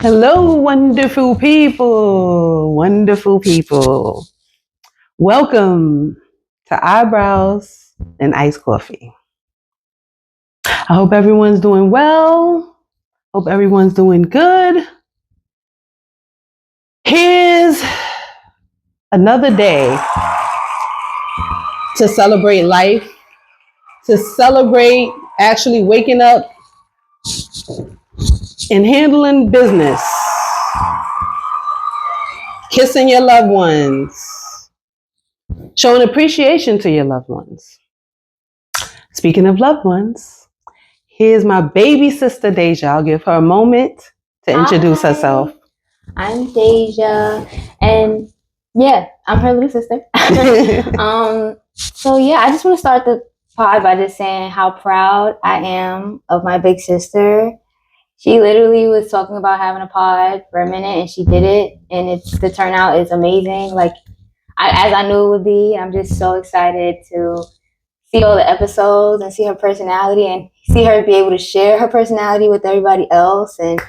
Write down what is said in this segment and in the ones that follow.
Hello, wonderful people. Wonderful people. Welcome to Eyebrows and Iced Coffee. I hope everyone's doing well. Hope everyone's doing good. Here's another day to celebrate life, to celebrate actually waking up and handling business, kissing your loved ones, showing appreciation to your loved ones. Speaking of loved ones, here's my baby sister, Daija. I'll give her a moment to introduce herself. I'm Daija, and I'm her little sister. I just want to start the pod by just saying how proud I am of my big sister. She literally was talking about having a pod for a minute, and she did it, and the turnout is amazing. As I knew it would be. I'm just so excited to see all the episodes and see her personality and see her be able to share her personality with everybody else. And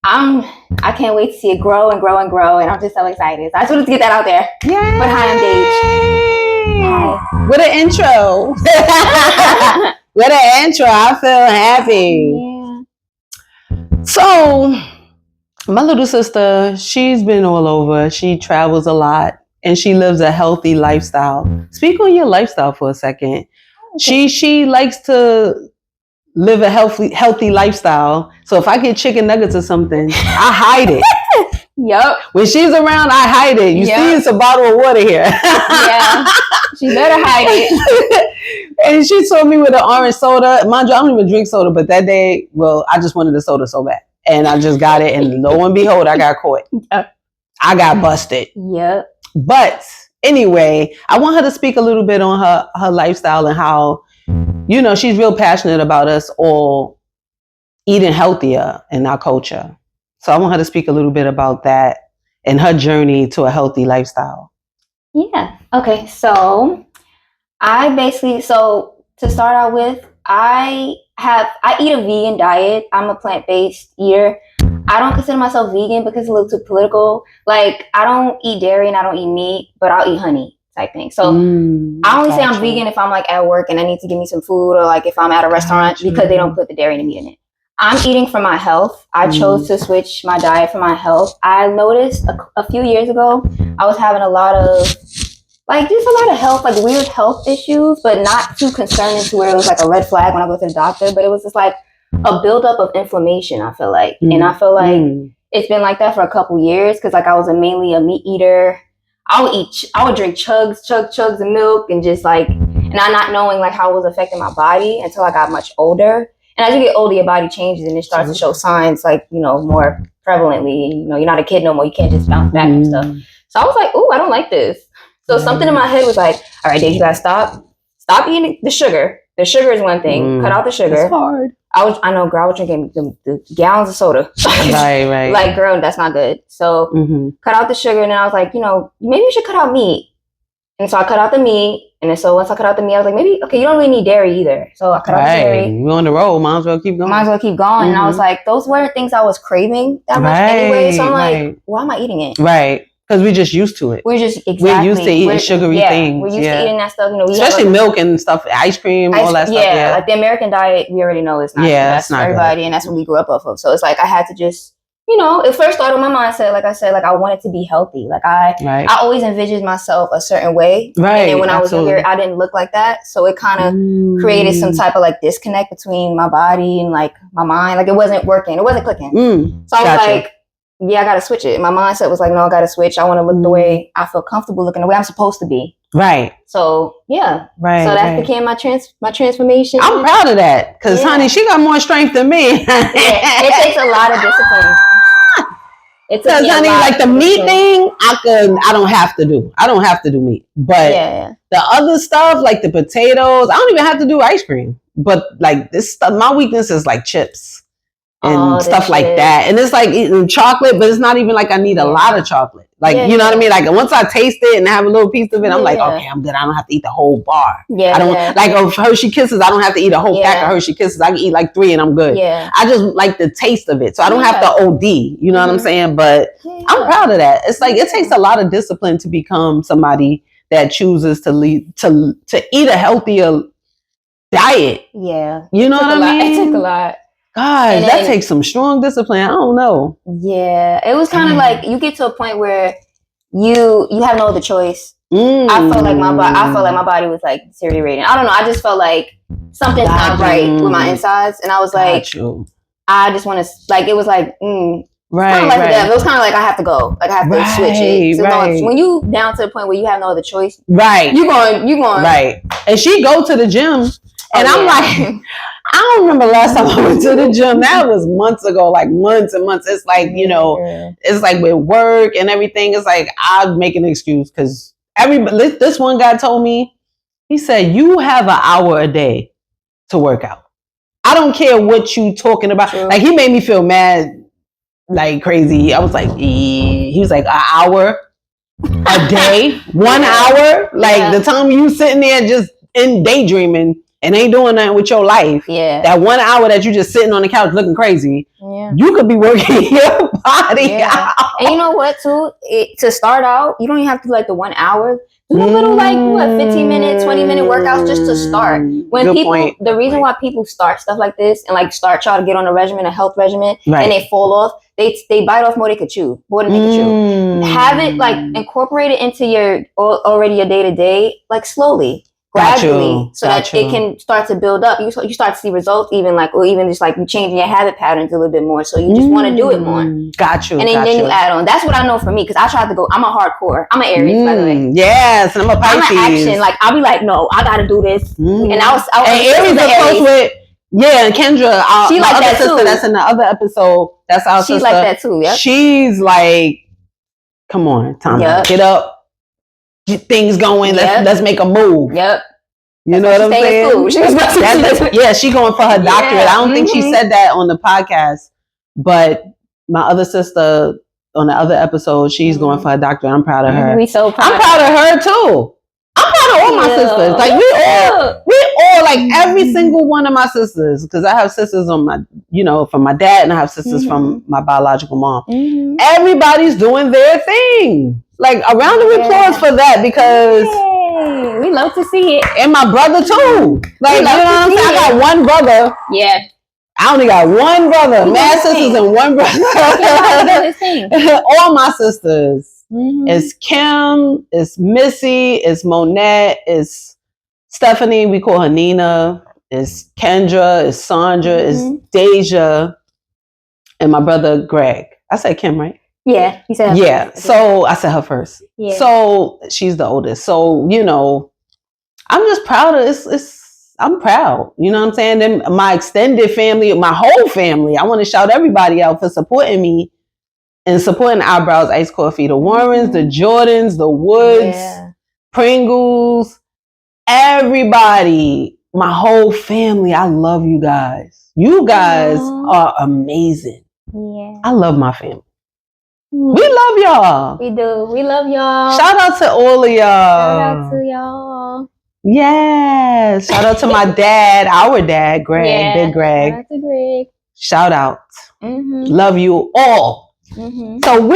I can't wait to see it grow and grow and grow, and I'm just so excited. So I just wanted to get that out there. Yay! But hi, I'm Daija. Hi. What an intro. What an intro. I feel happy. Yeah. So, my little sister, she's been all over. She travels a lot and she lives a healthy lifestyle. Speak on your lifestyle for a second. Okay. She likes to live a healthy lifestyle. So if I get chicken nuggets or something, I hide it. Yep. When she's around, I hide it. You see, it's a bottle of water here. Yeah. She better hide it. And she saw me with an orange soda. Mind you, I don't even drink soda, but that day, I just wanted a soda so bad. And I just got it. And lo and behold, I got caught. Yep. I got busted. Yep. But anyway, I want her to speak a little bit on her lifestyle and how, she's real passionate about us all eating healthier in our culture. So I want her to speak a little bit about that and her journey to a healthy lifestyle. Yeah. Okay. So to start out with, I eat a vegan diet. I'm a plant-based eater. I don't consider myself vegan because it's a little too political. Like, I don't eat dairy and I don't eat meat, but I'll eat honey type thing. So I only say I'm vegan if I'm like at work and I need to give me some food, or like if I'm at a restaurant because they don't put the dairy and the meat in it. I'm eating for my health. I chose to switch my diet for my health. I noticed a few years ago, I was having a lot of health, like weird health issues, but not too concerning to where it was like a red flag when I go to the doctor. But it was just like a buildup of inflammation, I feel like. And I feel like it's been like that for a couple years because like I was mainly a meat eater. I would drink chugs of milk and just like, and I not knowing like how it was affecting my body until I got much older. And as you get older, your body changes and it starts to show signs like, more prevalently. And, you're not a kid no more. You can't just bounce back and stuff. So I was like, ooh, I don't like this. So something in my head was like, all right, Dave, you gotta stop eating the sugar. The sugar is one thing. Cut out the sugar. It's hard. I know, girl, I was drinking the gallons of soda. Right. Like, girl, that's not good. So cut out the sugar, and then I was like, maybe you should cut out meat. And so I cut out the meat, and then so once I cut out the meat, I was like, maybe, okay, you don't really need dairy either. So I cut out the dairy. We're on the road. Might as well keep going. And I was like, those weren't things I was craving that much anyway. So I'm like, why am I eating it? Right. Because we're just used to it. We're used to eating sugary things. We're used to eating that stuff. Especially milk and stuff, ice cream, all that stuff. Yeah, like the American diet, we already know it's not the best for everybody, and that's what we grew up off of. So it's like I had to just, it first started with my mindset. Like I said, like I wanted to be healthy. Like I always envisioned myself a certain way. Right. And then when I was younger, I didn't look like that. So it kind of created some type of like disconnect between my body and like my mind. Like it wasn't working. It wasn't clicking. So I was like, yeah, I got to switch it. My mindset was like, no, I got to switch. I want to look the way I feel comfortable looking, the way I'm supposed to be. Right. So, yeah. Right. So that became my transformation. I'm proud of that because, honey, she got more strength than me. It takes a lot of discipline. Because, honey, like the meat thing, I don't have to do. I don't have to do meat. But the other stuff, like the potatoes, I don't even have to do ice cream. But like this stuff, my weakness is like chips. and stuff like that. And it's like eating chocolate, but it's not even like I need a lot of chocolate. Like, you know what I mean? Like once I taste it and have a little piece of it, I'm like, okay, I'm good. I don't have to eat the whole bar. I don't like Hershey Kisses. I don't have to eat a whole pack of Hershey Kisses. I can eat like 3 and I'm good. I just like the taste of it. So I don't have to OD. You know what I'm saying? But I'm proud of that. It's like, it takes a lot of discipline to become somebody that chooses to eat a healthier diet. Yeah. You know what I mean? It took a lot. God, that takes some strong discipline. I don't know. Yeah. It was kind of like you get to a point where you have no other choice. I felt like my body was like deteriorating. I don't know. I just felt like something's not right with my insides, and I was like, I just want to like. It was like, right. It was kind of like I have to go. Like I have to switch it. So when you down to the point where you have no other choice, right? You going, right? And she go to the gym, and I'm like, I don't remember last time I went to the gym. That was months ago, like months and months. It's like, you know, it's like with work and everything. It's like I'll make an excuse because this one guy told me, he said, you have an hour a day to work out. I don't care what you talking about. Like he made me feel mad, like crazy. I was like, he was like an hour a day, 1 hour. Like the time you sitting there just in daydreaming and ain't doing nothing with your life. Yeah. That 1 hour that you just sitting on the couch looking crazy. Yeah. You could be working your body out. And you know what too? To start out, you don't even have to do like the 1 hour. Do a little like 15-minute, 20-minute workouts just to start. When the reason why people start stuff like this and like try to get on a health regimen, and they fall off, they bite off more than they could chew. More than they could chew. Have it like incorporate it into your day to day, like slowly. Gradually, so that it can start to build up. You start to see results, even just like you changing your habit patterns a little bit more. So you just want to do it more. Got you. And then you add on. That's what I know for me because I tried to go. I'm a hardcore. I'm an Aries, by the way. Yes, and I'm a Pisces. I'm an action. Like I'll be like, no, I got to do this. And and Aries are close with. Yeah, and Kendra, she like that sister too. That's in the other episode. That's our sister. She's like that too. Yeah. She's like, come on, time to get up. Get things going. Let's make a move. Yep. You know what I'm saying? She going for her doctorate. I don't think she said that on the podcast, but my other sister on the other episode, she's going for her doctorate. I'm proud of her. We so proud. I'm proud of her too. I'm proud of all my sisters. Like we all like every single one of my sisters, because I have sisters on my, from my dad, and I have sisters from my biological mom. Everybody's doing their thing. Like a round of applause for that, because we love to see it. And my brother too. Like, you know what I'm saying? I got one brother. Yeah. I only got one brother. Mad sisters and one brother. All my sisters. It's Kim, it's Missy, it's Monette, it's Stephanie, we call her Nina, it's Kendra, it's Sandra, it's Daija, and my brother Greg. I said Kim, right? Yeah, he said. Yeah, so I said her first. Yeah. So she's the oldest. So I'm just proud of I'm proud. You know what I'm saying? Then my extended family, my whole family. I want to shout everybody out for supporting me and supporting Eyebrows Iced Coffee. The Warrens, the Jordans, the Woods, Pringles, everybody. My whole family. I love you guys. You guys are amazing. Yeah. I love my family. We love y'all. We do. We love y'all. Shout out to all of y'all. Shout out to y'all. Yes. Shout out to my dad, our dad, Greg, Big Greg. Shout out to Greg. Shout out. Love you all. So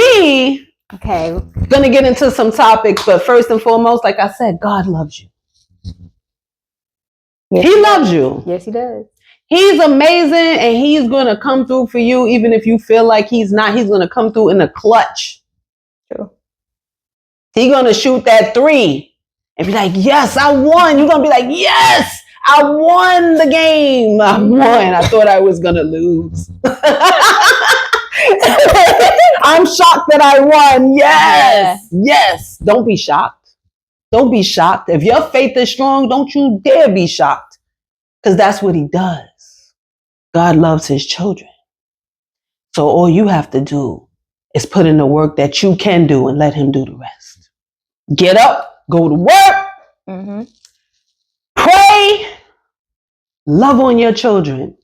gonna get into some topics, but first and foremost, like I said, God loves you. Yes, he loves you. Yes, he does. He's amazing, and he's going to come through for you, even if you feel like he's not. He's going to come through in the clutch. True. He's going to shoot that 3 and be like, yes, I won. You're going to be like, yes, I won the game. I won. I thought I was going to lose. I'm shocked that I won. Yes. Yes. Don't be shocked. Don't be shocked. If your faith is strong, don't you dare be shocked, because that's what he does. God loves his children. So all you have to do is put in the work that you can do and let him do the rest. Get up, go to work, pray, love on your children.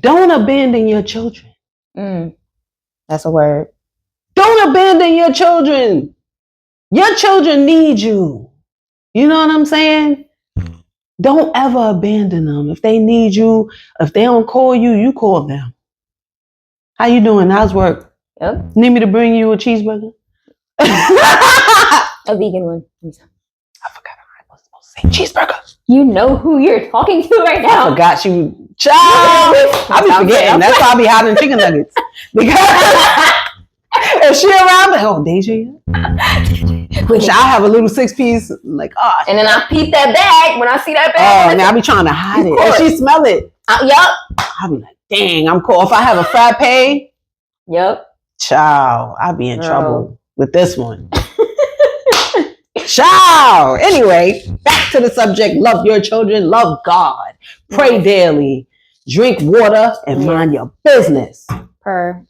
Don't abandon your children. That's a word. Don't abandon your children. Your children need you. You know what I'm saying? Don't ever abandon them. If they need you, if they don't call you, you call them. How you doing? How's work? Yep. Need me to bring you a cheeseburger? A vegan one. I forgot I was supposed to say cheeseburger. You know who you're talking to right now. I forgot you. Child. I be forgetting. That's why I be hiding chicken nuggets. Because if she around, like, oh, Daija. I have a little 6-piece, like, oh. And then I peep that bag when I see that bag. Oh, now I be trying to hide it. And she smell it. Yup. I be like, dang, I'm cool. If I have a frappe, yup. Child, I be in trouble with this one. Child. Anyway, back to the subject. Love your children. Love God. Pray daily. Drink water and mind your business. I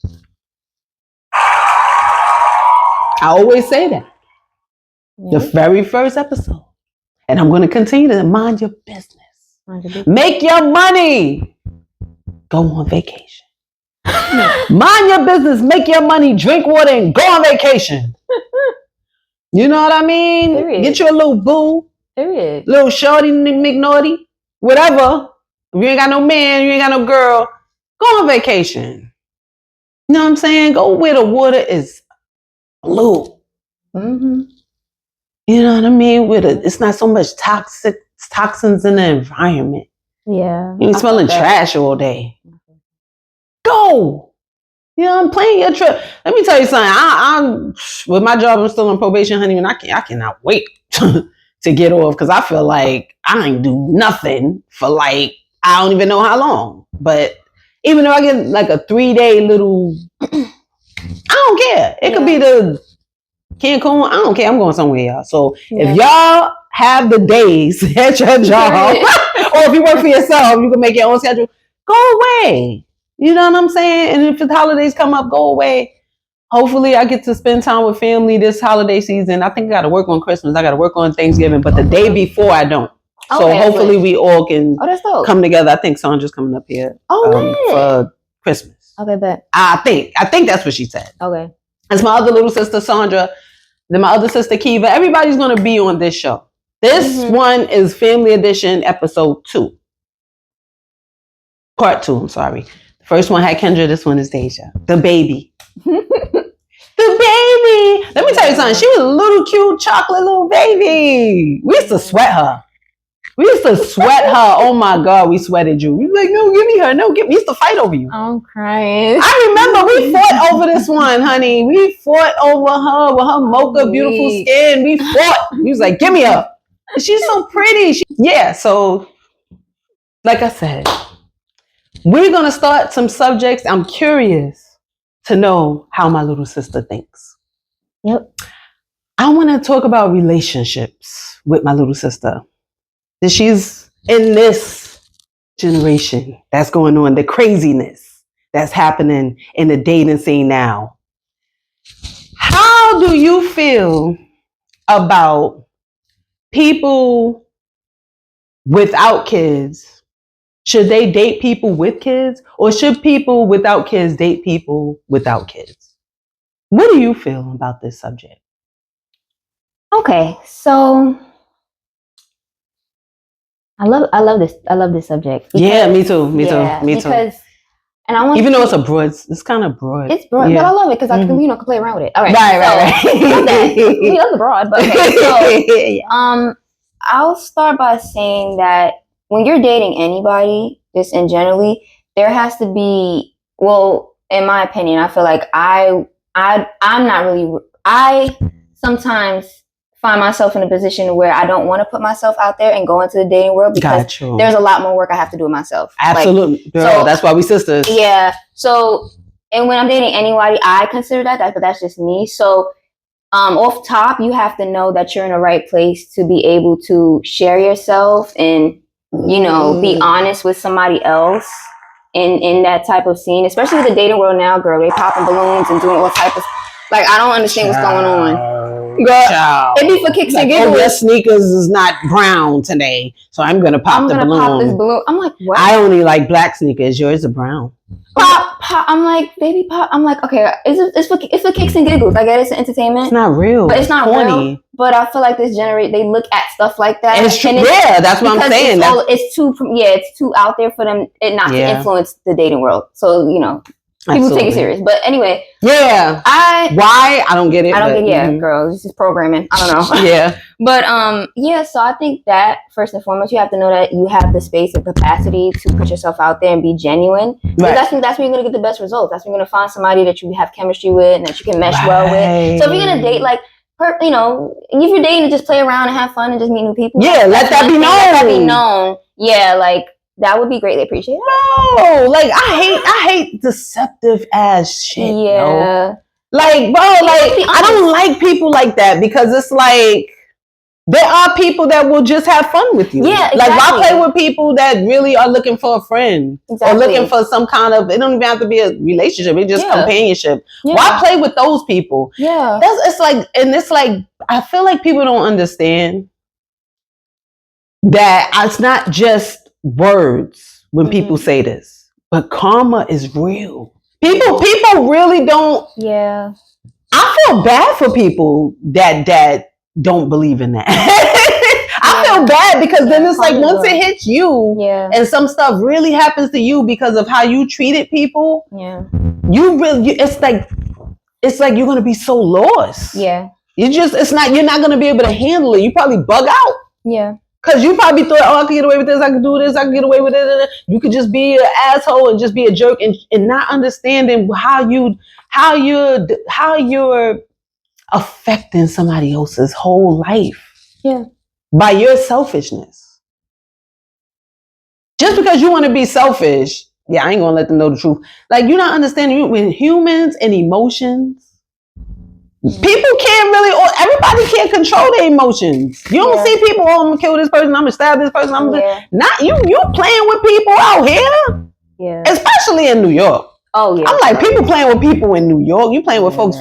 always say that. The very first episode. And I'm going to continue to mind your business. Make your money. Go on vacation. Mind your business. Make your money. Drink water and go on vacation. You know what I mean? Period. Get you a little boo. Period. Little shorty, McNaughty. Whatever. If you ain't got no man, you ain't got no girl, go on vacation. You know what I'm saying? Go where the water is blue. Mm-hmm. You know what I mean? It's not so much toxins in the environment. Yeah. You ain't smelling trash all day. Go. You know, I'm planning your trip. Let me tell you something. I'm with my job, I'm still on probation, honey, and I cannot wait to get off because I feel like I ain't do nothing for like I don't even know how long. But even though I get like a 3-day little, I don't care. It could be the Cancun. I don't care. I'm going somewhere, y'all. So if y'all have the days at your job, or if you work for yourself, you can make your own schedule. Go away. You know what I'm saying? And if the holidays come up, go away. Hopefully, I get to spend time with family this holiday season. I think I got to work on Christmas. I got to work on Thanksgiving, but the day before, I don't. So hopefully, we all can come together. I think Sandra's coming up here for Christmas. Okay, bet. I think that's what she said. Okay. It's my other little sister, Sandra. Then my other sister, Kiva. Everybody's going to be on this show. This one is Family Edition, episode 2. Part 2, I'm sorry. The first one had Kendra. This one is Daija. The baby. The baby. Let me tell you something. She was a little cute chocolate little baby. We used to sweat her. Oh my God, we sweated you. We were like, no, give me her. No, we used to fight over you. I'm crying. I remember we fought over this one, honey. We fought over her with her mocha beautiful skin. We fought. He was like, give me her. She's so pretty. So like I said, we're going to start some subjects. I'm curious to know how my little sister thinks. Yep. I want to talk about relationships with my little sister. She's in this generation that's going on, the craziness that's happening in the dating scene now. How do you feel about people without kids? Should they date people with kids, or should people without kids date people without kids? What do you feel about this subject? Okay, so I love this subject. Because, me too. Because, and I want even though it's kind of broad. It's broad, but I love it because I can play around with it. All right, right. We love the broad, but okay. So, I'll start by saying that when you're dating anybody, just in generally, there has to be, well, in my opinion, I feel like I'm not really, I sometimes find myself in a position where I don't want to put myself out there and go into the dating world because there's a lot more work I have to do with myself. Absolutely. Girl, that's why we sisters. Yeah. So, and when I'm dating anybody, I consider that, but that's just me. So, off top, you have to know that you're in the right place to be able to share yourself and, be honest with somebody else in that type of scene, especially with the dating world now, girl. They popping balloons and doing all type of, like, I don't understand what's going on. Child. It be for kicks and giggles. Oh, your sneakers is not brown today, so I'm gonna pop the balloon. Pop this balloon. I'm like, what? I only like black sneakers. Yours are brown. Pop. I'm like, baby, pop. I'm like, okay, it's for kicks and giggles. I get it's entertainment. It's not real. But it's not corny. Real. But I feel like they look at stuff like that. And it's true. Yeah, that's what I'm saying. It's too out there for them not to influence the dating world. So, people take it serious. But anyway. Yeah. Why? I don't get it. Girl. This is programming. I don't know. Yeah. But, so I think that, first and foremost, you have to know that you have the space and capacity to put yourself out there and be genuine. Right. That's when you're going to get the best results. That's when you're going to find somebody that you have chemistry with and that you can mesh well with. So if you're going to date, like, if you're dating to just play around and have fun and just meet new people. Yeah, let that be known. Let that be known. Yeah, like, that would be greatly appreciated. No, like I hate deceptive ass shit. Yeah. Like, bro, I don't like people like that because it's like there are people that will just have fun with you. Yeah, exactly. Like, why play with people that really are looking for a friend or looking for some kind of? It don't even have to be a relationship. It's just companionship. Yeah. Why play with those people? Yeah, it's like I feel like people don't understand that it's not just words when people say this, but karma is real. People really don't. Yeah, I feel bad for people that don't believe in that. I feel bad because then it's like once it hits you, and some stuff really happens to you because of how you treated people. Yeah, it's like you're gonna be so lost. Yeah, you're not gonna be able to handle it. You probably bug out. Yeah. Because you probably thought, I can get away with this, I can do this, I can get away with it. You could just be an asshole and just be a jerk and not understanding how you're affecting somebody else's whole life. Yeah. By your selfishness. Just because you want to be selfish, I ain't gonna let them know the truth. Like, you're not understanding when humans and emotions. People can't really, everybody can't control their emotions. You don't see people, I'm gonna kill this person, I'm gonna stab this person, not you playing with people out here. Yeah. Especially in New York. Oh yeah. I'm like, people playing with people in New York, you playing with folks,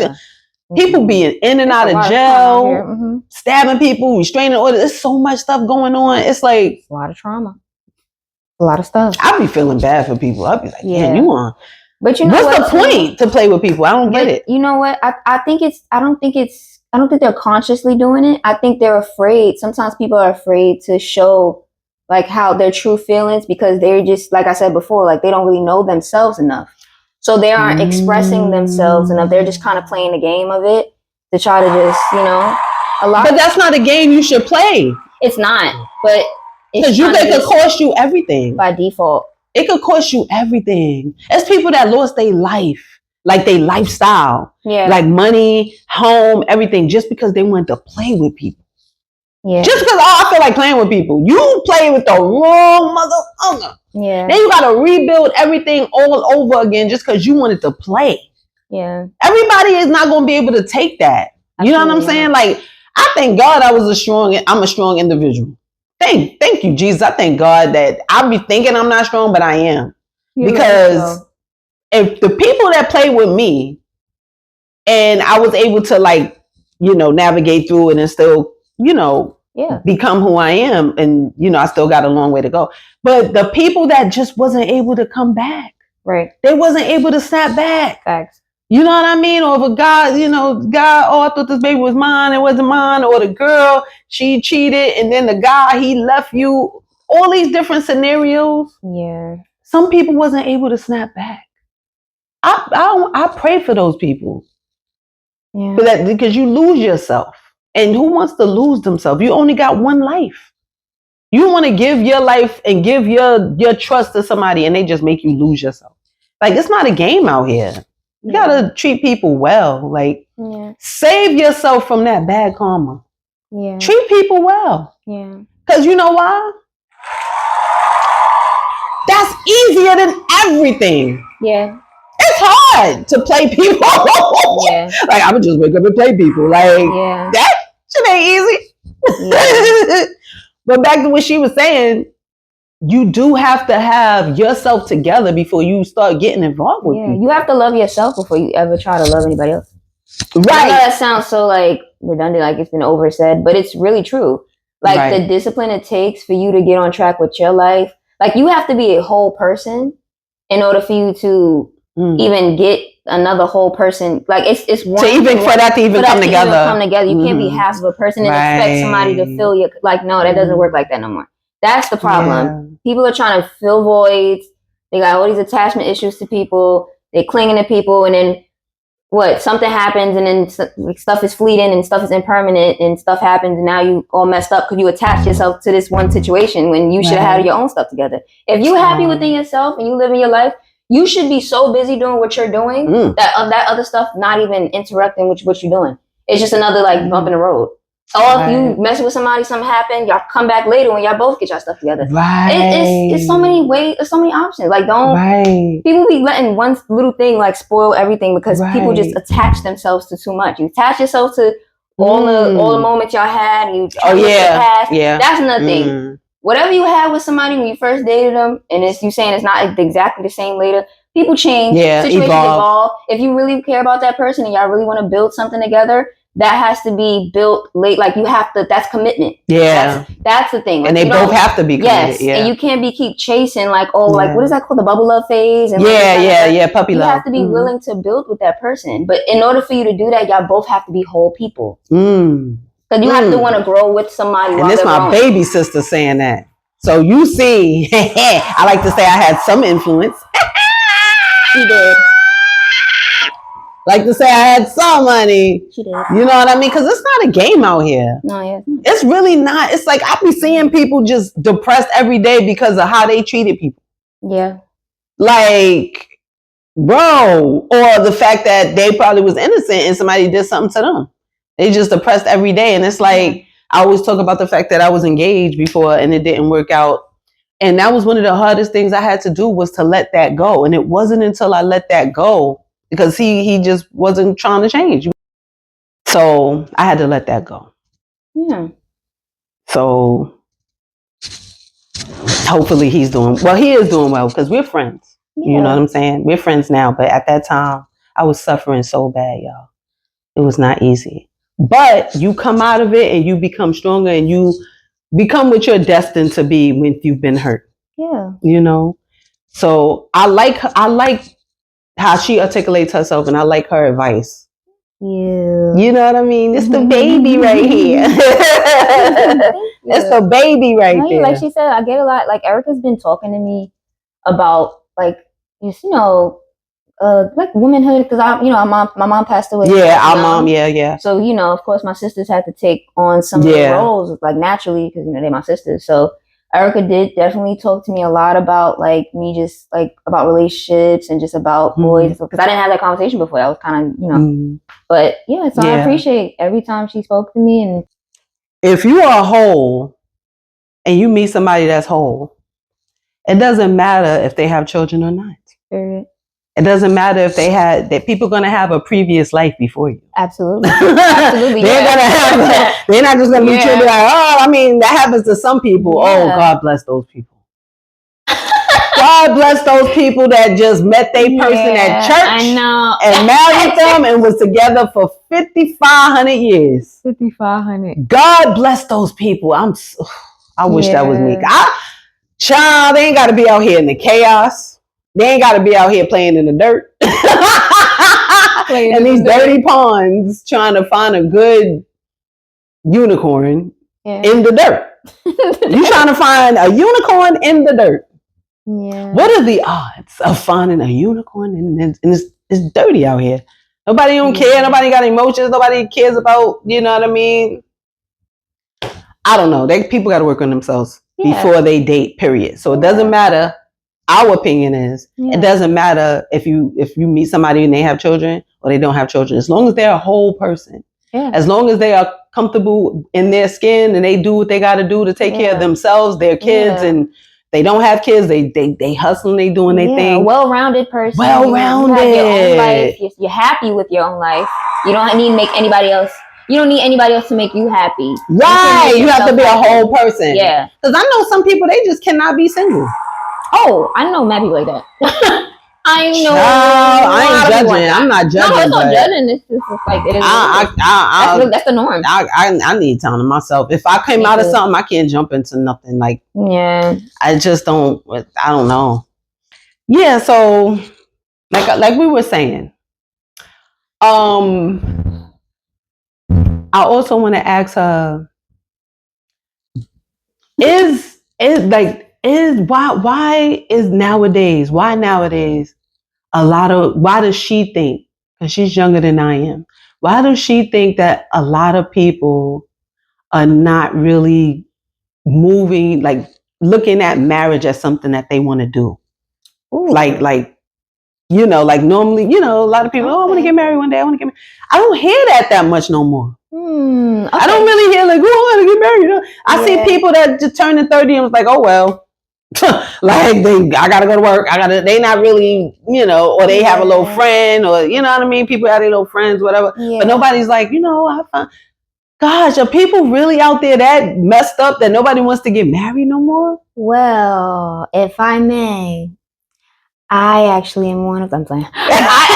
people being in and out of jail, stabbing people, restraining orders. There's so much stuff going on. It's like a lot of trauma. A lot of stuff. I be feeling bad for people. I be like, damn, you want. But you know what's the point to play with people? I don't get it. You know what? I don't think they're consciously doing it. I think they're afraid. Sometimes people are afraid to show like how their true feelings because they're just, like I said before, like they don't really know themselves enough. So they aren't expressing themselves enough. They're just kind of playing the game of it to try to just, But that's not a game you should play. It's not. But because it could cost you everything by default. It could cost you everything. It's people that lost their life, like their lifestyle, like money, home, everything, just because they wanted to play with people. Yeah. Just because I feel like playing with people. You play with the wrong motherfucker. Yeah. Then you gotta rebuild everything all over again just because you wanted to play. Yeah. Everybody is not gonna be able to take that. You know what I'm saying? Like, I thank God I'm a strong individual. Thank you, Jesus. I thank God that I be thinking I'm not strong, but I am. Because if the people that play with me and I was able to navigate through it and still, become who I am. And, I still got a long way to go. But the people that just wasn't able to come back. Right. They wasn't able to snap back. Facts. You know what I mean? Or if a guy, I thought this baby was mine, it wasn't mine. Or the girl, she cheated, and then the guy, he left you. All these different scenarios. Yeah. Some people wasn't able to snap back. I pray for those people. Yeah. Because you lose yourself. And who wants to lose themselves? You only got one life. You want to give your life and give your trust to somebody, and they just make you lose yourself. Like, it's not a game out here. You gotta treat people well. Like, save yourself from that bad karma. Yeah. Treat people well. Yeah. Because you know why? That's easier than everything. Yeah. It's hard to play people. Yeah. Like, I would just wake up and play people. Like, that shit ain't easy. Yeah. But back to what she was saying, you do have to have yourself together before you start getting involved with people. You have to love yourself before you ever try to love anybody else. Right. I know that sounds so like redundant, like it's been oversaid, but it's really true. Like the discipline it takes for you to get on track with your life. Like you have to be a whole person in order for you to even get another whole person. Like it's one to even for that to even come together. You can't be half of a person and expect somebody to fill your no, that doesn't work like that no more. That's the problem. Yeah. People are trying to fill voids. They got all these attachment issues to people. They clinging to people, and then something happens, and then stuff is fleeting and stuff is impermanent, and stuff happens, and now you all messed up because you attached yourself to this one situation when you should have had your own stuff together. If you're happy within yourself and you live in your life, you should be so busy doing what you're doing that other stuff not even interrupting what you're doing. It's just another bump in the road. Or if you mess with somebody, something happened, y'all come back later when y'all both get your stuff together. It's so many ways, there's so many options. Like people be letting one little thing spoil everything because people just attach themselves to too much. You attach yourself to all the moments y'all had, and you past. Yeah. That's another thing. Whatever you had with somebody when you first dated them, and you saying it's not exactly the same later, people change, situations evolve. If you really care about that person and y'all really want to build something together, that has to be built late. Like you have to, that's commitment. Yeah. That's the thing. And they both have to be committed. Yes. Yeah. And you can't keep chasing what is that called? The bubble love phase? And puppy love. You have to be willing to build with that person. But in order for you to do that, y'all both have to be whole people. Because you have to want to grow with somebody. And this my baby sister saying that. So you see, I like to say I had some influence. She did. Like to say I had some money. She did. You know what I mean? Because it's not a game out here. No, yeah. It's really not. It's like I be seeing people just depressed every day because of how they treated people. Yeah. Like, bro, or the fact that they probably was innocent and somebody did something to them. They just depressed every day. And it's like, I always talk about the fact that I was engaged before and it didn't work out. And that was one of the hardest things I had to do, was to let that go. And it wasn't until I let that go, because he just wasn't trying to change. So I had to let that go. Yeah. So hopefully he is doing well because we're friends. Yeah. You know what I'm saying? We're friends now. But at that time, I was suffering so bad, y'all. It was not easy. But you come out of it and you become stronger and you become what you're destined to be when you've been hurt. Yeah. You know? So I like how she articulates herself, and I like her advice. Yeah. You know what I mean? It's the baby right here. It's the baby right there. Like she said, I get a lot. Like Erica's been talking to me about womanhood, because my mom passed away. Yeah, our mom. Yeah. So of course, my sisters had to take on some of the roles naturally because they're my sisters. So Erica did definitely talk to me a lot about me just about relationships and just about boys, because I didn't have that conversation before. That was kind of but I appreciate every time she spoke to me. And if you are whole and you meet somebody that's whole, it doesn't matter if they have children or not. Period. It doesn't matter if that people are going to have a previous life before you. Absolutely. Absolutely. They're not just going to be treated that happens to some people. Yeah. Oh, God bless those people. God bless those people that just met their person at church. I know. And married them and was together for 5,500 years. 5,500. God bless those people. I wish that was me. Child, they ain't got to be out here in the chaos. They ain't got to be out here playing in the dirt. And these dirty ponds trying to find a good unicorn in the dirt. You trying to find a unicorn in the dirt. Yeah. What are the odds of finding a unicorn and it's dirty out here? Nobody don't care. Nobody got emotions. Nobody cares about, you know what I mean? I don't know. People got to work on themselves before they date, period. So it doesn't matter. Our opinion is it doesn't matter if you meet somebody and they have children or they don't have children, as long as they're a whole person, as long as they are comfortable in their skin and they do what they got to do to take care of themselves, their kids, and they don't have kids, they hustling, they doing their thing. A well-rounded person. Well-rounded. You have your own life. You're happy with your own life. You don't need to make anybody else. You don't need anybody else to make you happy. Right. You have to be a whole person. Yeah. Because I know some people, they just cannot be single. Oh, I know mad people like that. I know. I ain't judging. I'm not judging. No, it's not but judging. It's just like it is. That's the norm. I need time to myself. If I came out of something, I can't jump into nothing. Like, yeah, I just don't. I don't know. Yeah. So, like we were saying, I also want to ask her: why nowadays why does she think? Because she's younger than I am. Why does she think that a lot of people are not really moving, like looking at marriage as something that they want to do? Ooh. Like normally, a lot of people, I want to get married one day. I want to get married. I don't hear that much no more. Okay. I don't really hear like, I want to get married. I see people that just turning 30 and was like, oh well. Like I gotta go to work. They not really, or they have a little friend, or you know what I mean. People have their little friends, whatever. Yeah. But nobody's like, gosh, are people really out there that messed up that nobody wants to get married no more? Well, if I may, I actually am one of them. Playing. I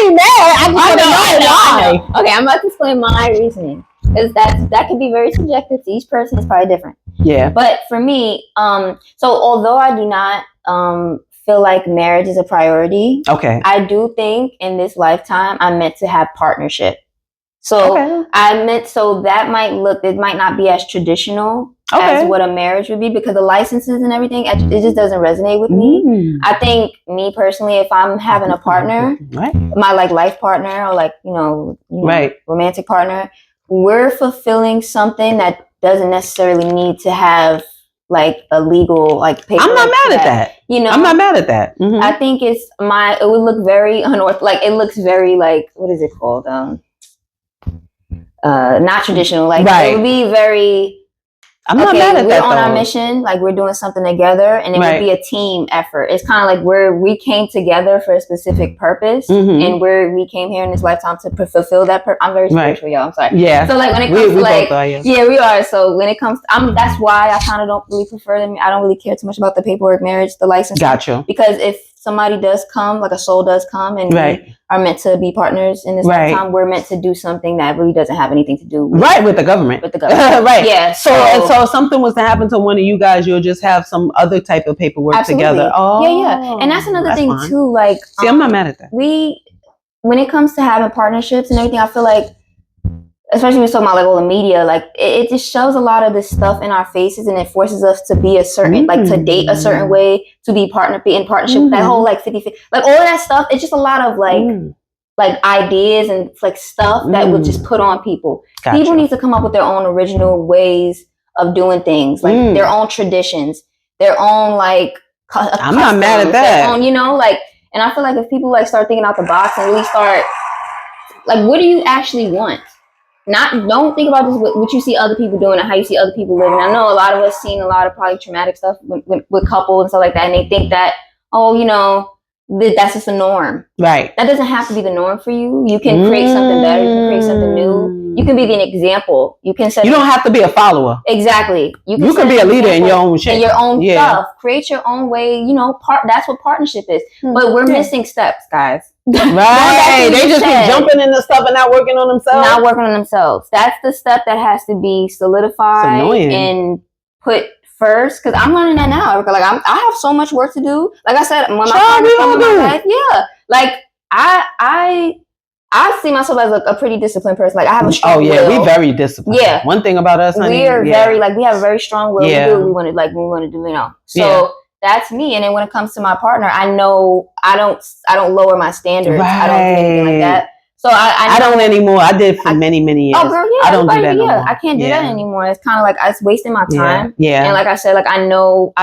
ain't mad. I just know. Okay, I'm about to explain my reasoning. Because that can be very subjective to each person. It's probably different. Yeah. But for me, so although I do not feel like marriage is a priority, okay, I do think in this lifetime I'm meant to have partnership. So that it might not be as traditional as what a marriage would be, because the licenses and everything, it just doesn't resonate with me. I think me personally, if I'm having a partner, my life partner, or romantic partner, we're fulfilling something that doesn't necessarily need to have a legal paper. I'm not mad at that. I'm not mad at that. Mm-hmm. I think it would look very unorthodox. It looks very what is it called? Not traditional. It would be very. I'm not mad at that. We're on our mission. We're doing something together, and it would be a team effort. It's kind of like we came together for a specific purpose, and we came here in this lifetime to fulfill that purpose. I'm very spiritual, y'all. I'm sorry. Yeah. So when it comes to we are. So when it comes, that's why I kind of don't really prefer them. I don't really care too much about the paperwork, marriage, the license. Gotcha. Because if somebody does come, a soul does come, and we are meant to be partners in this lifetime, we're meant to do something that really doesn't have anything to do with the government. Right. Yeah. So if something was to happen to one of you guys, you'll just have some other type of paperwork together. Oh, yeah. And that's another thing fine. Too. See, I'm not mad at that. When it comes to having partnerships and everything, I feel like, especially when we're talking about all the media, it just shows a lot of this stuff in our faces, and it forces us to be a certain, to date a certain way, to be in partnership. That whole 50-50, all of that stuff. It's just a lot of ideas and stuff that would just put on people. Gotcha. People need to come up with their own original ways of doing things, their own traditions, their own I'm not mad at that. Own, and I feel like if people start thinking out the box and really start what do you actually want? Don't think about this what you see other people doing and how you see other people living. I know a lot of us seen a lot of probably traumatic stuff with couples and stuff like that, and they think that that's just a norm. Right. That doesn't have to be the norm for you. You can create something better. You can create something new. You can be an example. You can set. You don't have to be a follower. Exactly. You can be a leader in your own shit. In your own stuff. Create your own way. That's what partnership is. But we're missing steps, guys. Right. They just keep jumping into stuff and not working on themselves. That's the step that has to be solidified and put first, because I'm learning that now. I have so much work to do. Like I said, when my partner comes in my life, I see myself as a pretty disciplined person. I have a strong will. We're very disciplined. Yeah. One thing about us, honey, we are very we have a very strong will. Yeah. We do what we want to do. So that's me. And then when it comes to my partner, I know I don't lower my standards. Right. I don't do anything like that. So I don't anymore. I did for many years. Oh, girl, yeah. I don't do that no more. I can't do that anymore. It's kind of it's wasting my time. Yeah. And like I said, I know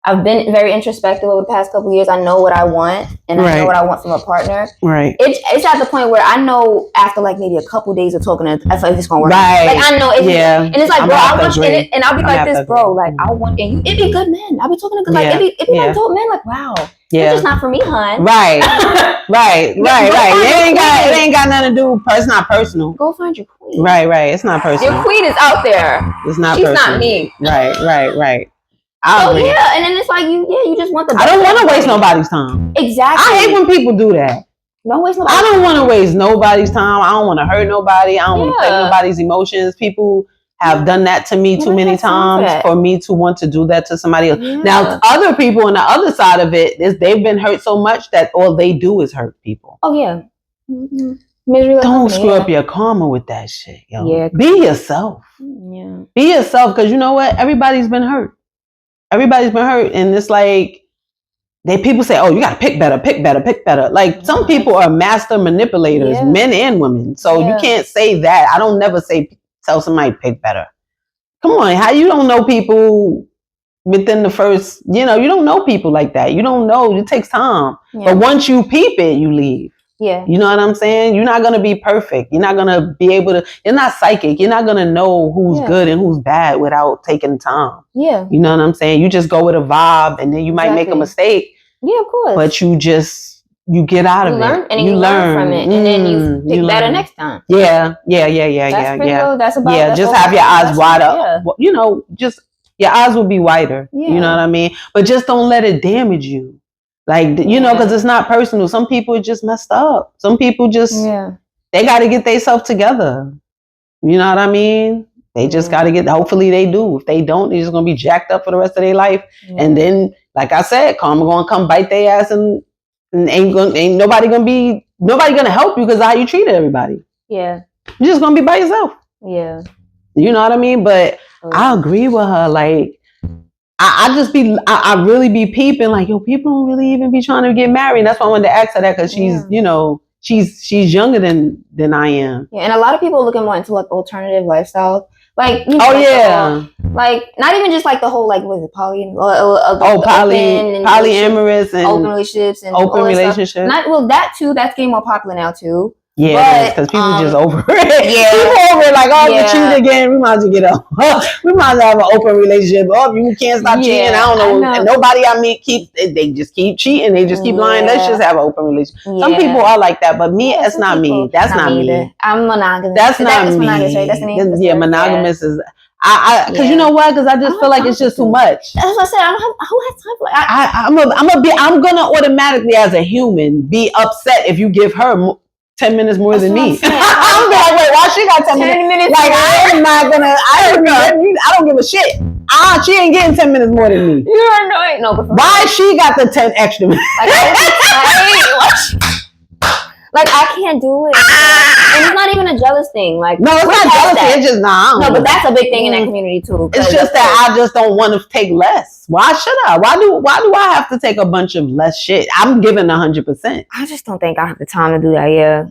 I've been very introspective over the past couple of years. I know what I want, and I know what I want from a partner. Right. It's at the point where I know after maybe a couple of days of talking, I feel like it's gonna work. Right. I know. And it's bro, I want it, and I'll be like this, bro. I want, and it'd be good men. I'll be talking to good, it'd be dope men. Wow. Yeah. It's just not for me, hon. Right. Right. It ain't got nothing to do. It's not personal. Go find your queen. Right. It's not personal. Your queen is out there. It's not. She's personal. Not me. Right. I agree. Yeah, and then it's like you just want the best. I don't want to waste nobody's time. Exactly. I hate when people do that. Don't waste nobody's I don't time. want to waste nobody's time. I don't want to hurt nobody. I don't want to play nobody's emotions. People have done that to me too many times for me to want to do that to somebody else. Yeah. Now, other people on the other side of it, they've been hurt so much that all they do is hurt people. Oh, yeah. Don't screw up your karma with that shit, yo. Yeah. Be yourself. Yeah. Be yourself, because you know what? Everybody's been hurt. Everybody's been hurt. And it's like, people say, oh, you got to pick better, pick better, pick better. Like, some people are master manipulators, men and women. So you can't say that. I don't never tell somebody pick better. Come on, how you don't know people within the first, you don't know people like that. You don't know. It takes time. But once you peep it, you leave. Yeah. You know what I'm saying? You're not going to be perfect. You're not going to be able to, you're not psychic. You're not going to know who's good and who's bad without taking time. Yeah. You know what I'm saying? You just go with a vibe, and then you might make a mistake. Yeah, of course. But you get out of it. And you learn from it. And then you pick better next time. Yeah. That's about just have your eyes wide up. Just your eyes will be wider. Yeah. You know what I mean? But just don't let it damage you. Like, because it's not personal. Some people are just messed up. Some people just, they got to get themselves together. You know what I mean? They just got to hopefully they do. If they don't, they're just going to be jacked up for the rest of their life. Yeah. And then, like I said, karma going to come bite their ass, and ain't nobody going to help you because of how you treated everybody. Yeah. You're just going to be by yourself. Yeah. You know what I mean? But I agree with her. Like, I really be peeping like, yo, people don't really even be trying to get married. And that's why I wanted to ask her that, because she's, she's younger than I am. Yeah, and a lot of people are looking more into like alternative lifestyles. Like, like not even just like the whole like was it polyamorous and open relationships and open relationships. That too. That's getting more popular now too. Yeah, because people just over it. Yeah, people over it like, oh, you cheated again. We might as well get up. We might as well have an open relationship. Oh, you can't stop cheating. I don't know. And nobody I meet they just keep cheating. They just keep lying. Let's just have an open relationship. Yeah. Some people are like that, but me, that's not me. That's not me. I'm monogamous. That's not me. Monogamous, right? That's the name. Yeah, monogamous is. Because you know what? Because I just feel like it's just too much. That's what I said. Who has time for I'm gonna automatically, as a human, be upset if you give her 10 minutes more than me. I'm like, wait, why she got 10 minutes? Like, I don't give a shit. She ain't getting 10 minutes more than me. You're annoying. No, but why she got the 10 extra minutes? Like, I can't do it. And it's not even a jealous thing. Like, no, it's not jealousy. It's just No, but that's a big thing in that community too. It's just that I just don't want to take less. Why should I? Why do I have to take a bunch of less shit? I'm giving 100%. I just don't think I have the time to do that. Yeah,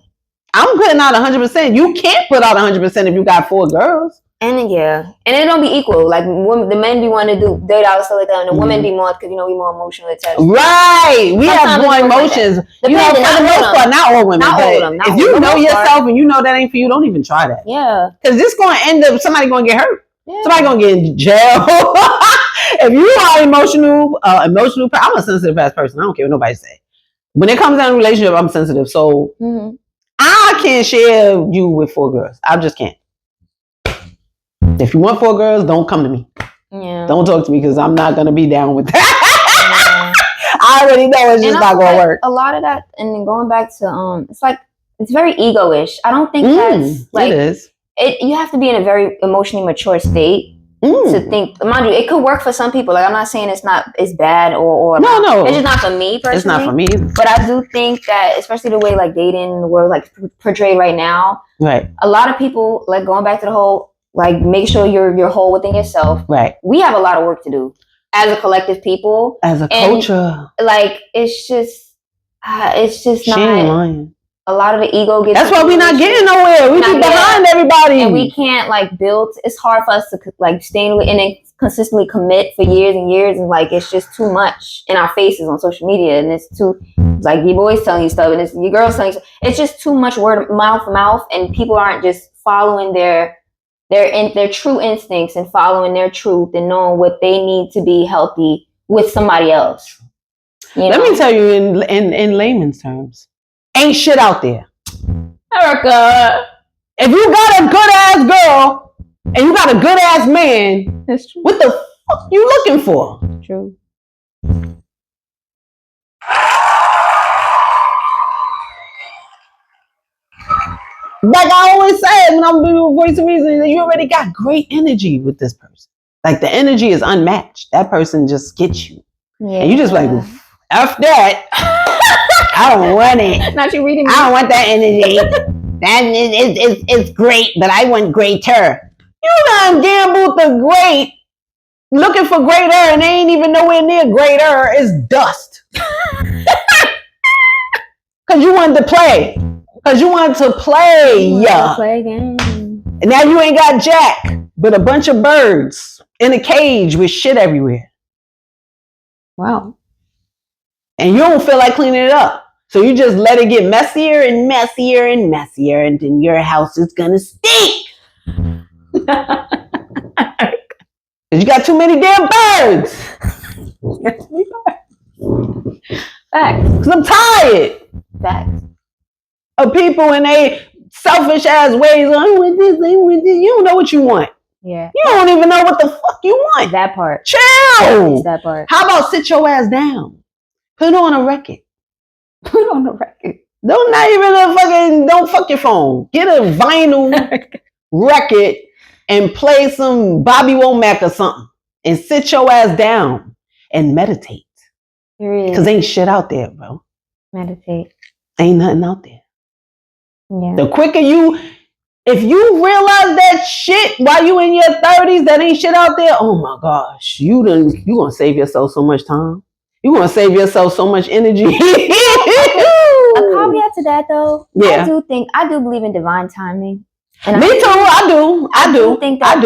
I'm putting out 100%. You can't put out 100% if you got 4 girls. And it don't be equal. Like, the men be wanting to do $30 stuff like that, and the women be more because we more emotionally attached. Right, we have more emotions. For the most part, not all women. If you know yourself and you know that ain't for you, don't even try that. Yeah, because this going to end up somebody going to get hurt. Yeah. Somebody going to get in jail. If you are emotional, I'm a sensitive ass person. I don't care what nobody say. When it comes down to relationship, I'm sensitive. So I can't share you with 4 girls. I just can't. If you want 4 girls, don't come to me. Yeah. Don't talk to me because I'm not gonna be down with that. Yeah. I already know it's just not gonna work. A lot of that, and then going back to it's very ego-ish. I don't think that's like it is. You have to be in a very emotionally mature state to think. Mind you, it could work for some people. Like, I'm not saying it's bad or no. It's just not for me personally. It's not for me either. But I do think that, especially the way like dating in the world like portrayed right now, right? A lot of people, like, going back to the whole, like, make sure you're whole within yourself. Right. We have a lot of work to do as a collective people. As a culture. Like, it's just she not. Ain't lying. A lot of the ego gets. That's why we're not getting nowhere. We be behind everybody. And we can't, like, build. It's hard for us to, like, stay in and then consistently commit for years and years. And, like, it's just too much in our faces on social media. And it's too, like, your boys telling you stuff and it's your girls telling you stuff. It's just too much word of mouth. And people aren't just following their true instincts and following their truth and knowing what they need to be healthy with somebody else. Let me tell you in layman's terms, ain't shit out there. Erica, if you got a good ass girl and you got a good ass man, what the What you looking for? True. Like I always say when I'm doing voice of reason, you already got great energy with this person. Like the energy is unmatched. That person just gets you. Yeah. And you just like, F that. I don't want it. Not you reading me. I don't want that energy. That it's great, but I want greater. You done gambled the great, looking for greater, and they ain't even nowhere near greater. It's dust. Cause you wanted to play. Cause you wanted to play. Yeah. Play again. And now you ain't got Jack, but a bunch of birds in a cage with shit everywhere. Wow. And you don't feel like cleaning it up. So you just let it get messier and messier and messier, and then your house is gonna stink. Cause you got too many damn birds. Facts. Cause I'm tired Facts. of people in they selfish ass ways. I want this, I want this. You don't know what you want. Yeah. You don't even know what the fuck you want. That part. Chill. It's that part. How about sit your ass down? Put on a record. Put on the record. Don't fuck your phone. Get a vinyl record and play some Bobby Womack or something and sit your ass down and meditate. Because ain't shit out there, bro. Meditate. Ain't nothing out there. Yeah. The quicker if you realize that shit while you in your 30s, that ain't shit out there, oh my gosh, you gonna save yourself so much time. You gonna save yourself so much energy. A caveat to that though, yeah. I do believe in divine timing. And Me too, I do.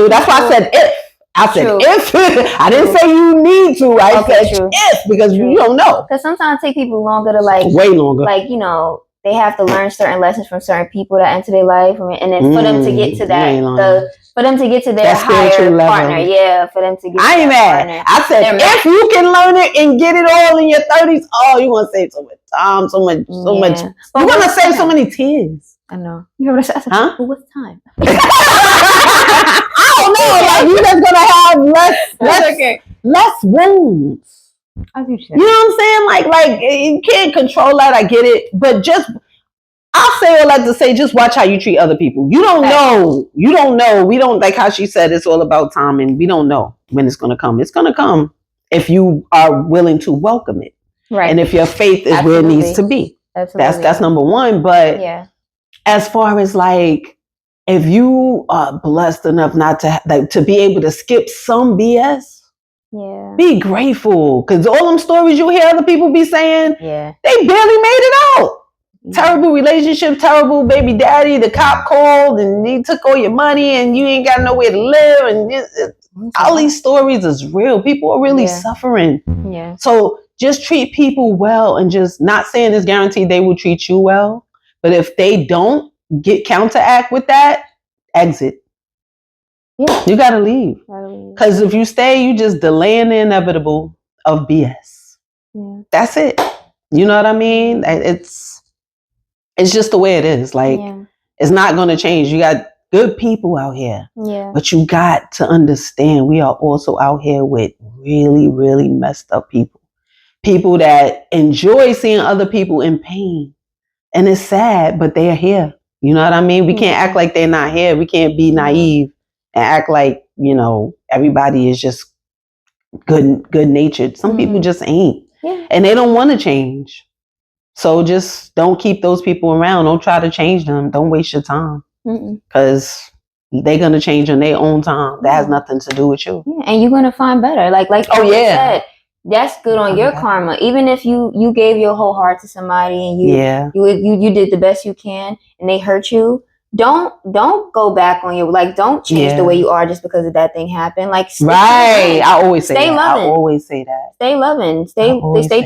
That's why I said if. I said if. I didn't say you need to. I said if, because you don't know. Because sometimes it takes people longer to way longer. Like, you know, they have to learn certain lessons from certain people that enter their life, and then for them to get to that, for them to get to their higher partner, for them to get. I ain't mad. I said if you can learn it and get it all in your 30s, oh, you want to save so much time, so much. You're gonna save so many tears. I know. You know what I said? Huh? But what's time? I don't know. Like you just gonna have less wounds. You know what I'm saying? Like you can't control that. I get it, but I'll say all that to say, just watch how you treat other people. You don't know. We don't, like how she said, it's all about time, and we don't know when it's gonna come. It's gonna come if you are willing to welcome it, right? And if your faith is where it needs to be. Absolutely. That's number one. But as far as like, if you are blessed enough not to be able to skip some BS. Yeah. Be grateful, because all them stories you hear other people be saying, they barely made it out. Terrible relationship, terrible baby daddy, the cop called and he took all your money and you ain't got nowhere to live, and all these stories is real. People are really suffering. Yeah. So just treat people well, and just not saying it's guaranteed they will treat you well, but if they don't counteract with that, exit. Yeah. You gotta leave. Because if you stay, you just delaying the inevitable of BS. Yeah. That's it. You know what I mean? It's just the way it is. Like, it's not gonna change. You got good people out here. Yeah. But you got to understand, we are also out here with really, really messed up people. People that enjoy seeing other people in pain. And it's sad, but they are here. You know what I mean? We can't act like they're not here. We can't be naive and act like, you know, everybody is just good natured. Some people just ain't. Yeah. And they don't want to change. So just don't keep those people around. Don't try to change them. Don't waste your time. Because they're going to change on their own time. That has nothing to do with you. Yeah. And you're going to find better. Like you said, that's good on your karma. Even if you gave your whole heart to somebody and you did the best you can and they hurt you, don't go back on your, like, don't change the way you are just because of that thing happened. Like, I always say that. I always say that. Stay loving. Stay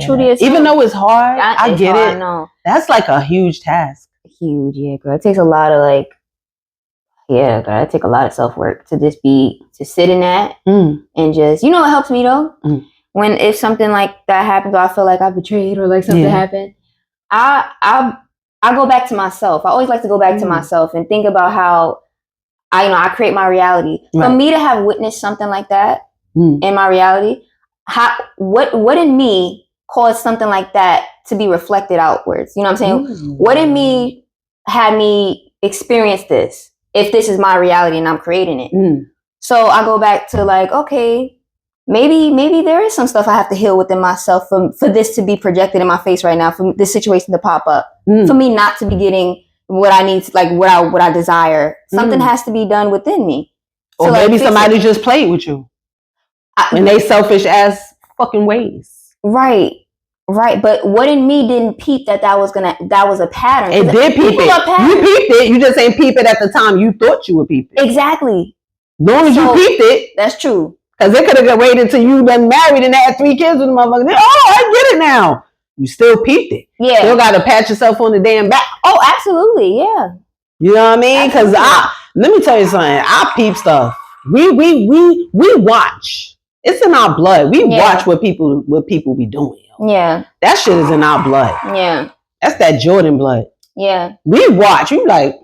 true to yourself. Even though it's hard, I get it. I know. That's like a huge task. Huge, yeah, girl. It takes a lot of girl. It takes a lot of self-work to sit in that and just, you know what helps me though? If something like that happens, or I feel like I betrayed or like something happened, I go back to myself. I always like to go back to myself and think about how I create my reality. Right. For me to have witnessed something like that, in my reality, what in me caused something like that to be reflected outwards? You know what I'm saying? What in me had me experience this if this is my reality and I'm creating it? So I go back to like, okay, maybe there is some stuff I have to heal within myself for this to be projected in my face right now, for this situation to pop up, for me not to be getting what I need, like what I desire. Something has to be done within me. Or maybe somebody just played with you in they selfish ass fucking ways. Right. But what in me didn't peep that was a pattern. It did peep it. You peeped it. You just ain't peep it at the time you thought you would peep it. Exactly. Long as you peeped it. That's true. Because they could have waited till you been married and had 3 kids with the motherfucker. Oh, I get it now. You still peeped it. Yeah. Still got to pat yourself on the damn back. Oh, absolutely. Yeah. You know what I mean? Because let me tell you something. I peep stuff. We watch. It's in our blood. We watch what people be doing. Yeah. That shit is in our blood. Yeah. That's that Jordan blood. Yeah. We watch. You like,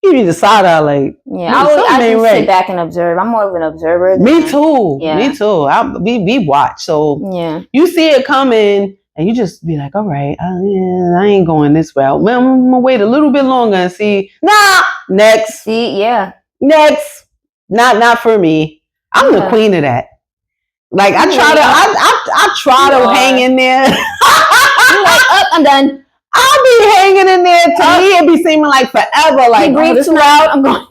you need to side eye like. Yeah. I just sit back and observe. I'm more of an observer. Me too. Yeah. Me too. We watch. So you see it coming and you just be like, all right, I ain't going this route. Man, I'm going to wait a little bit longer and see. Nah. Next. See, yeah. Next. Not for me. I'm the queen of that. Like I try to hang in there. You're like, I'm done. I'll be hanging in there. To me, it be seeming like forever. Like, breathe too loud. I'm going.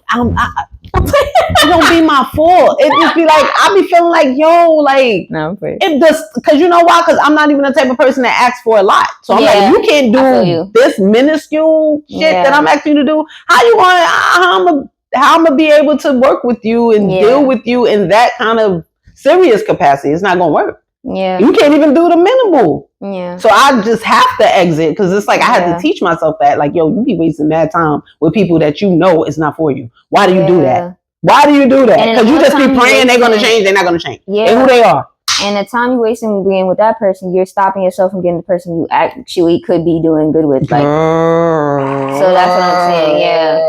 It don't be my fault. It just be like I be feeling like, yo, like it just because you know why? Because I'm not even the type of person that asks for a lot. So I'm like, you can't do this minuscule shit that I'm asking you to do. How I'm gonna be able to work with you and deal with you in that kind of serious capacity? It's not gonna work. Yeah, you can't even do the minimal. Yeah. So I just have to exit because it's like I had to teach myself that, like, yo, you be wasting mad time with people that you know is not for you. Why do you do that? Why do you do that? Because you just be praying they're gonna change. They're not gonna change. Yeah, and who they are. And the time you wasting being with that person, you're stopping yourself from getting the person you actually could be doing good with. Like, so that's what I'm saying. Yeah.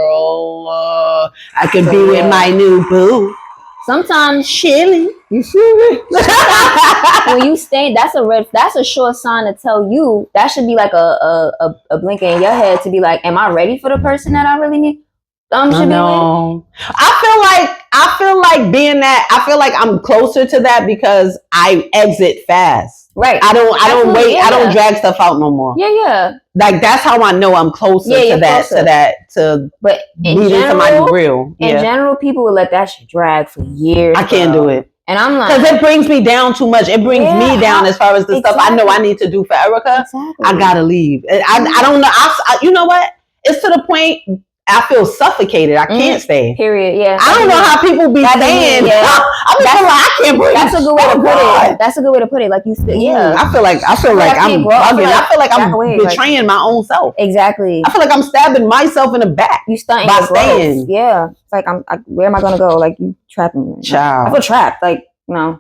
I could be with my new boo. Sometimes, Shelly, you feel me? When you stay, that's a sure sign to tell you. That should be like a blinker in your head to be like, am I ready for the person that I really need? Should be with? I feel like being that. I feel like I'm closer to that because I exit fast. Right. I don't wait. Yeah. I don't drag stuff out no more. Yeah. Like that's how I know I'm closer to that. But meeting somebody real. In general, people would let that shit drag for years. I can't do it. And I'm like, because it brings me down too much. It brings me down as far as the stuff I know I need to do for Erica. Exactly. I gotta leave. I don't know. You know what? It's to the point. I feel suffocated. I can't stay. Period. Yeah. I don't know how people be staying. I feel like I can't breathe. That's a good way to put it. That's a good way to put it. Like you said, I feel like I'm bugging. I feel like I'm betraying my own self. Exactly. I feel like I'm stabbing myself in the back. You stunting by staying. Yeah. It's like where am I gonna go? Like you trapping me. Child. I feel trapped. Like no.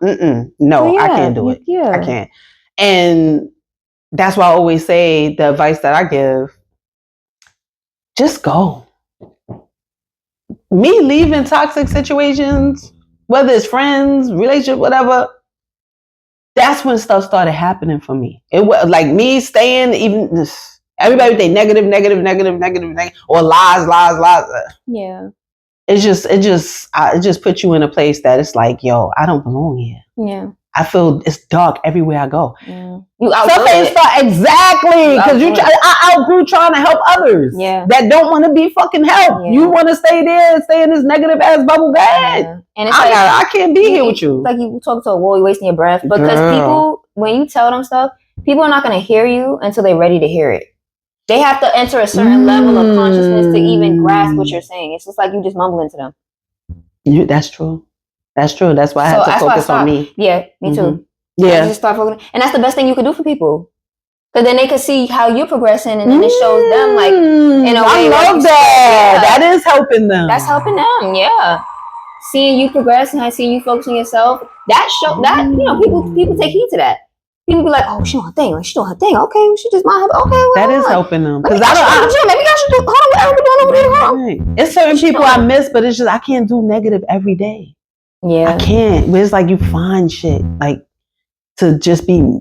No, I can't do it. Yeah. I can't. And that's why I always say the advice that I give. Just go. Me leaving toxic situations, whether it's friends, relationship, whatever, that's when stuff started happening for me. It was like me staying, even everybody would say negative, or lies. Yeah. It just puts you in a place that it's like, yo, I don't belong here. Yeah. I feel it's dark everywhere I go. Yeah. Exactly, because I outgrew trying to help others that don't want to be fucking helped. You want to stay there and stay in this negative ass bubble. Go ahead. And it's I can't be here with you. Like you talk to a wall, you're wasting your breath. Because people, when you tell them stuff, people are not going to hear you until they're ready to hear it. They have to enter a certain level of consciousness to even grasp what you're saying. It's just like you just mumbling to them. That's true. That's why I have to focus on me. Yeah, me too. Yeah. Just start focusing. And that's the best thing you could do for people. Because then they can see how you're progressing and then it shows them like in a way. I love that. Yeah. That is helping them. That's helping them, yeah. Seeing you progress and seeing you focus on yourself, people take heed to that. People be like, oh, she doing her thing. Like, she doing her thing. Okay, she just might have. Okay, that is helping them. Because maybe I should do. Hold on, what Erica doing over there? Right. It's certain people I miss, but it's just I can't do negative every day. Yeah. I can't. Where it's like you find shit like to just be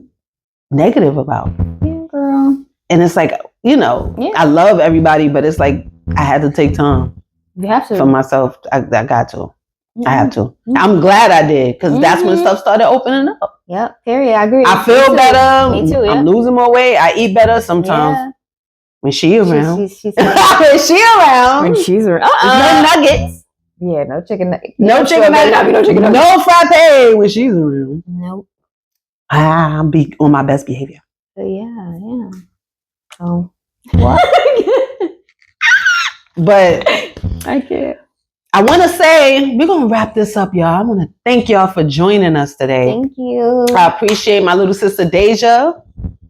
negative about. Yeah, girl. And it's like, Yeah. I love everybody, but it's like I had to take time You have to. for myself. I got to. Mm-hmm. I have to. Mm-hmm. I'm glad I did because that's when stuff started opening up. Yep. Period. I agree. I feel better. Me too. Yeah. I'm losing more weight. I eat better sometimes. Yeah. When she around. She's When she around. when she's around. No nuggets. Yeah, no chicken nuggets. No chicken nuggets. No frappe when she's around. Nope. I'll be on my best behavior. Yeah. Oh. What? But I can't. I want to say we're going to wrap this up, y'all. I want to thank y'all for joining us today. Thank you. I appreciate my little sister Daija.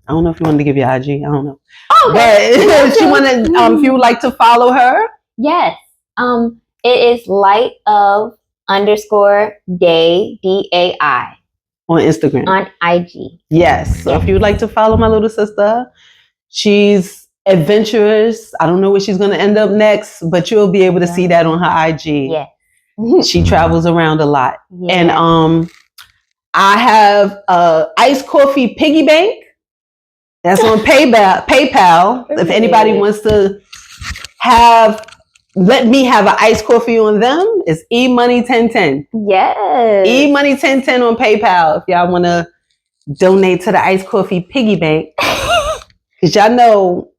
I don't know if you wanted to give your IG. I don't know. Oh, okay. But she wanted, if you would like to follow her. Yes. It is light of _ day DAI On Instagram. on IG. Yes. So if you would like to follow my little sister, she's adventurous. I don't know where she's going to end up next, but you'll be able to see that on her IG. Yeah. She travels around a lot. Yeah. And I have a iced coffee piggy bank. That's on PayPal. If anybody wants to let me have an iced coffee on them, it's eMoney1010. Yes. eMoney1010 on PayPal if y'all want to donate to the iced coffee piggy bank. Because y'all know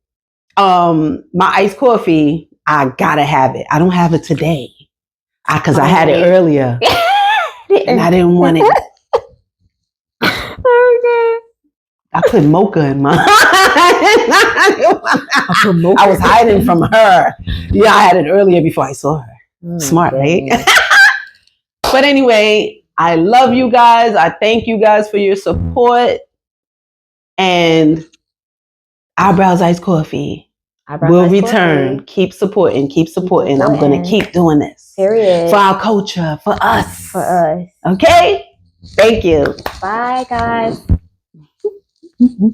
my iced coffee, I gotta have it. I don't have it today because I had it earlier and I didn't want it. Okay. I put mocha in mine. I was hiding from her. Yeah, I had it earlier before I saw her. Smart, right? But anyway, I love you guys. I thank you guys for your support. And Eyebrows Iced Coffee will return. Coffee. Keep supporting. I'm going to keep doing this. Period. For our culture. For us. Okay? Thank you. Bye, guys. Mm-hmm.